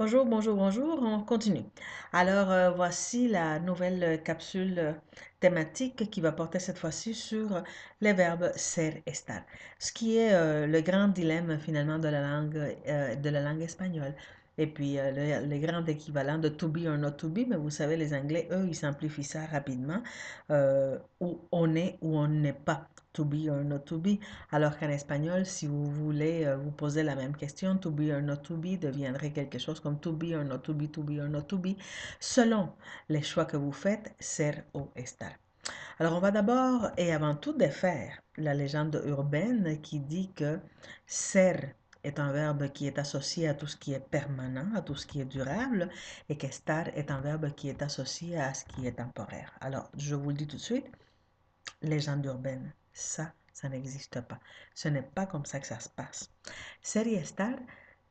Bonjour, bonjour, bonjour, on continue. Alors, voici la nouvelle capsule thématique qui va porter cette fois-ci sur les verbes ser, estar, ce qui est le grand dilemme finalement de la langue espagnole. Et puis, le grand équivalent de to be or not to be, mais vous savez, les Anglais, eux, ils simplifient ça rapidement, où on est ou on n'est pas, to be or not to be. Alors qu'en espagnol, si vous voulez vous poser la même question, to be or not to be deviendrait quelque chose comme to be or not to be, to be or not to be, selon les choix que vous faites, ser ou estar. Alors, on va d'abord et avant tout défaire la légende urbaine qui dit que ser est un verbe qui est associé à tout ce qui est permanent, à tout ce qui est durable, et qu'estar est un verbe qui est associé à ce qui est temporaire. Alors, je vous le dis tout de suite, légende urbaine, ça n'existe pas. Ce n'est pas comme ça que ça se passe. Ser y estar,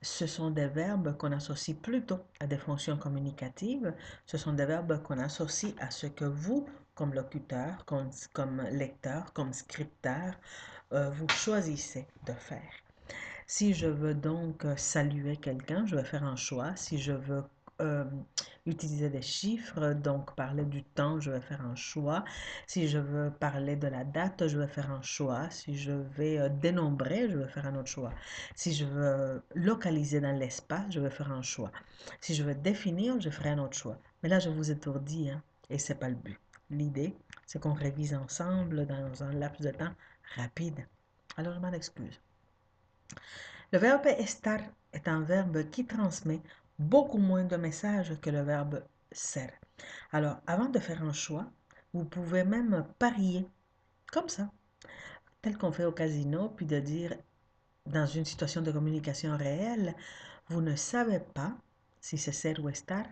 ce sont des verbes qu'on associe plutôt à des fonctions communicatives. Ce sont des verbes qu'on associe à ce que vous, comme locuteur, comme lecteur, comme scripteur, vous choisissez de faire. Si je veux donc saluer quelqu'un, je vais faire un choix. Si je veux euh, utiliser des chiffres, donc parler du temps, je vais faire un choix. Si je veux parler de la date, je vais faire un choix. Si je vais dénombrer, je vais faire un autre choix. Si je veux localiser dans l'espace, je vais faire un choix. Si je veux définir, je ferai un autre choix. Mais là, je vous ai tout dit, hein, et c'est pas le but. L'idée, c'est qu'on révise ensemble dans un laps de temps rapide. Alors, je m'en excuse. Le verbe estar est un verbe qui transmet beaucoup moins de messages que le verbe ser. Alors, avant de faire un choix, vous pouvez même parier, comme ça, tel qu'on fait au casino, puis de dire, dans une situation de communication réelle, vous ne savez pas si c'est ser ou estar,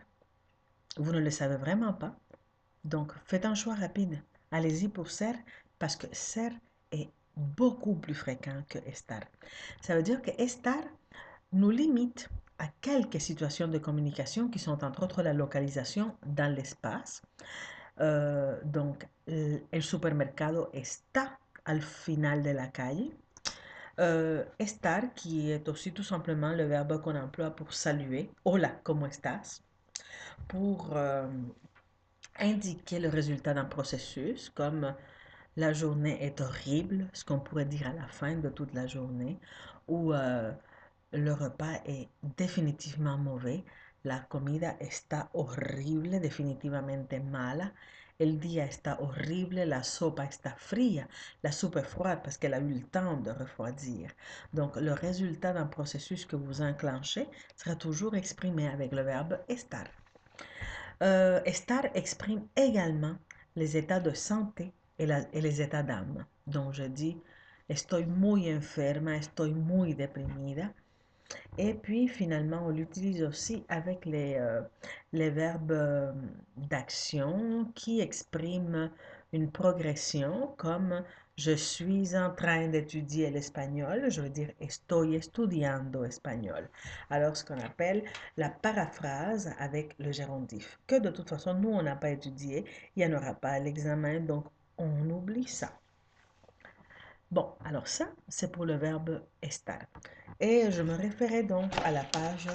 vous ne le savez vraiment pas. Donc, faites un choix rapide. Allez-y pour ser, parce que ser est beaucoup plus fréquent que estar. Ça veut dire que estar nous limite à quelques situations de communication qui sont entre autres la localisation dans l'espace. Donc, el supermercado está al final de la calle. Estar, qui est aussi tout simplement le verbe qu'on emploie pour saluer. Hola, ¿cómo estás? Pour indiquer le résultat d'un processus, comme la journée est horrible, ce qu'on pourrait dire à la fin de toute la journée, ou le repas est définitivement mauvais, la comida está horrible, definitivamente mala, el día está horrible, la sopa está fría, la soupe est froide parce qu'elle a eu le temps de refroidir. Donc, le résultat d'un processus que vous enclenchez sera toujours exprimé avec le verbe estar. Estar exprime également les états de santé et les états d'âme. Donc, je dis, estoy muy enferma, estoy muy deprimida. Et puis, finalement, on l'utilise aussi avec les verbes d'action qui expriment une progression, comme je suis en train d'étudier l'espagnol, je veux dire estoy estudiando espagnol. Alors, ce qu'on appelle la paraphrase avec le gérondif, que de toute façon, nous, on n'a pas étudié, il n'y en aura pas à l'examen, donc on oublie ça. Bon, alors ça, c'est pour le verbe estar. Et je me référais donc à la page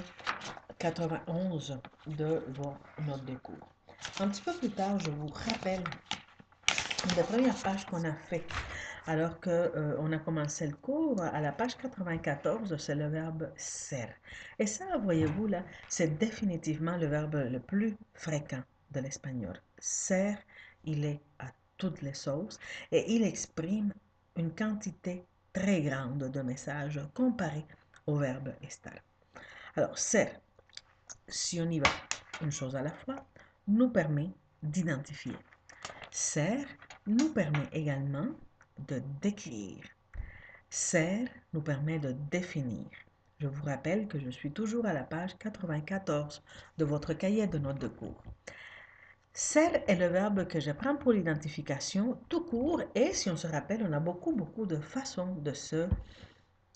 91 de vos notes de cours. Un petit peu plus tard, je vous rappelle une des premières pages qu'on a fait alors qu'on a commencé le cours. À la page 94, c'est le verbe ser. Et ça, voyez-vous là, c'est définitivement le verbe le plus fréquent de l'espagnol. Ser, il est à toutes les sauces et il exprime une quantité très grande de messages comparé au verbe estar. Alors, ser, si on y va une chose à la fois, nous permet d'identifier. Ser nous permet également de décrire. Ser nous permet de définir. Je vous rappelle que je suis toujours à la page 94 de votre cahier de notes de cours. Ser est le verbe que je prends pour l'identification tout court et si on se rappelle, on a beaucoup de façons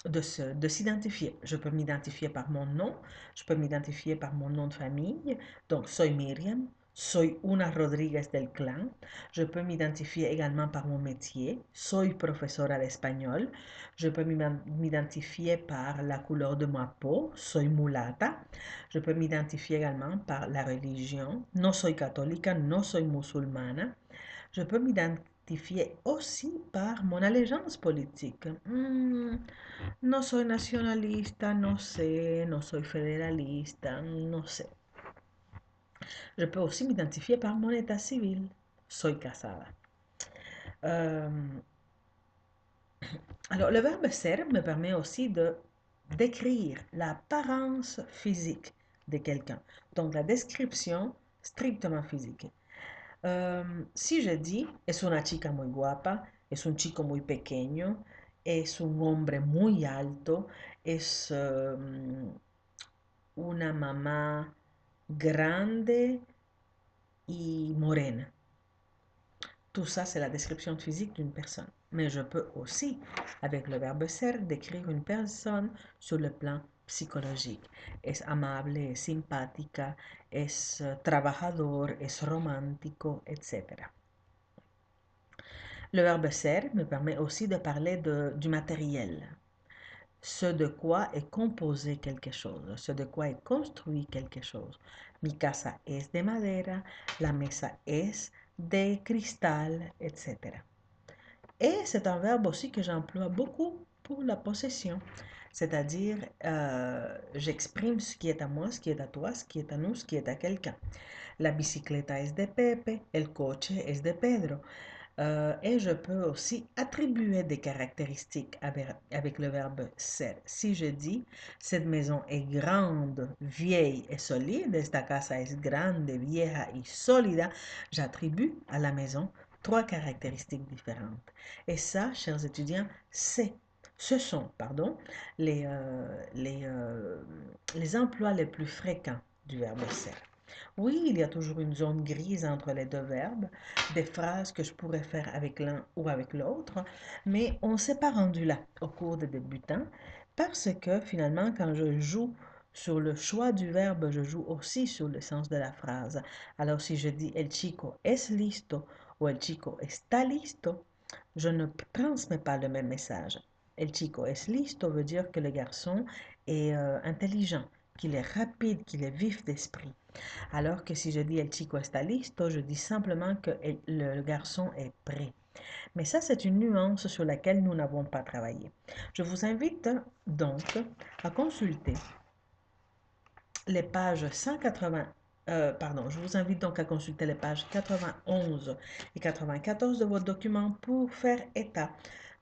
de s'identifier. Je peux m'identifier par mon nom, je peux m'identifier par mon nom de famille, donc soy Miriam, Soy una Rodríguez del clan. Je peux m'identifier également par mon métier. Soy profesora de español. Je peux m'identifier par la couleur de ma peau. Soy mulata. Je peux m'identifier également par la religion. No soy católica, no soy musulmana. Je peux m'identifier aussi par mon allégeance politique. No soy nacionalista, no sé, no soy federalista, no sé. Je peux aussi m'identifier par mon état civil. Soy casada. Euh, alors, le verbe ser me permet aussi de décrire l'apparence physique de quelqu'un. Donc, la description strictement physique. Si je dis, es una chica muy guapa, es un chico muy pequeño, es un hombre muy alto, es una mamá grande y morena. Tout ça, c'est la description physique d'une personne. Mais je peux aussi, avec le verbe ser, décrire une personne sur le plan psicológico. Es amable, es simpática, es trabajador, es romántico, etc. Le verbe ser me permet aussi de parler du matériel. Ce de quoi est composé quelque chose, ce de quoi est construit quelque chose. Mi casa es de madera, la mesa es de cristal, etc. Et c'est un verbe aussi que j'emploie beaucoup pour la possession, c'est-à-dire j'exprime ce qui est à moi, ce qui est à toi, ce qui est à nous, ce qui est à quelqu'un. La bicicleta es de Pepe, el coche es de Pedro. Et je peux aussi attribuer des caractéristiques avec le verbe ser. Si je dis, cette maison est grande, vieille et solide, esta casa es grande, vieja y sólida, j'attribue à la maison trois caractéristiques différentes. Et ça, chers étudiants, ce sont, pardon, les, euh, les, euh, les emplois les plus fréquents du verbe ser. Oui, il y a toujours une zone grise entre les deux verbes, des phrases que je pourrais faire avec l'un ou avec l'autre, mais on ne s'est pas rendu là au cours des débutants parce que finalement, quand je joue sur le choix du verbe, je joue aussi sur le sens de la phrase. Alors si je dis el chico es listo ou el chico está listo, je ne transmets pas le même message. El chico es listo veut dire que le garçon est intelligent, qu'il est rapide, qu'il est vif d'esprit. Alors que si je dis el chico está listo, je dis simplement que le garçon est prêt. Mais ça, c'est une nuance sur laquelle nous n'avons pas travaillé. Je vous invite donc à consulter les pages 180, je vous invite donc à consulter les pages 91 et 94 de votre document pour faire état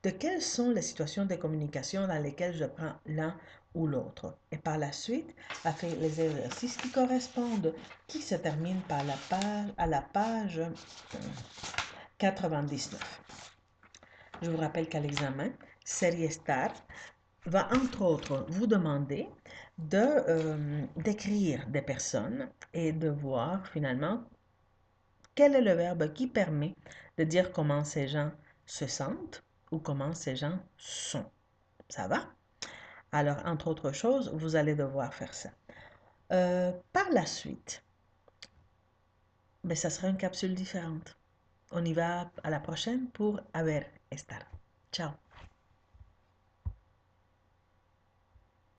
de quelles sont les situations de communication dans lesquelles je prends l'un ou l'autre. Et par la suite, à faire les exercices qui correspondent, qui se terminent par à la page 99. Je vous rappelle qu'à l'examen, Série Star va entre autres vous demander d'écrire des personnes et de voir finalement quel est le verbe qui permet de dire comment ces gens se sentent ou comment ces gens sont. Ça va? Alors, entre autres choses, vous allez devoir faire ça. Par la suite, ben, ça sera une capsule différente. On y va à la prochaine pour haber estar. Ciao.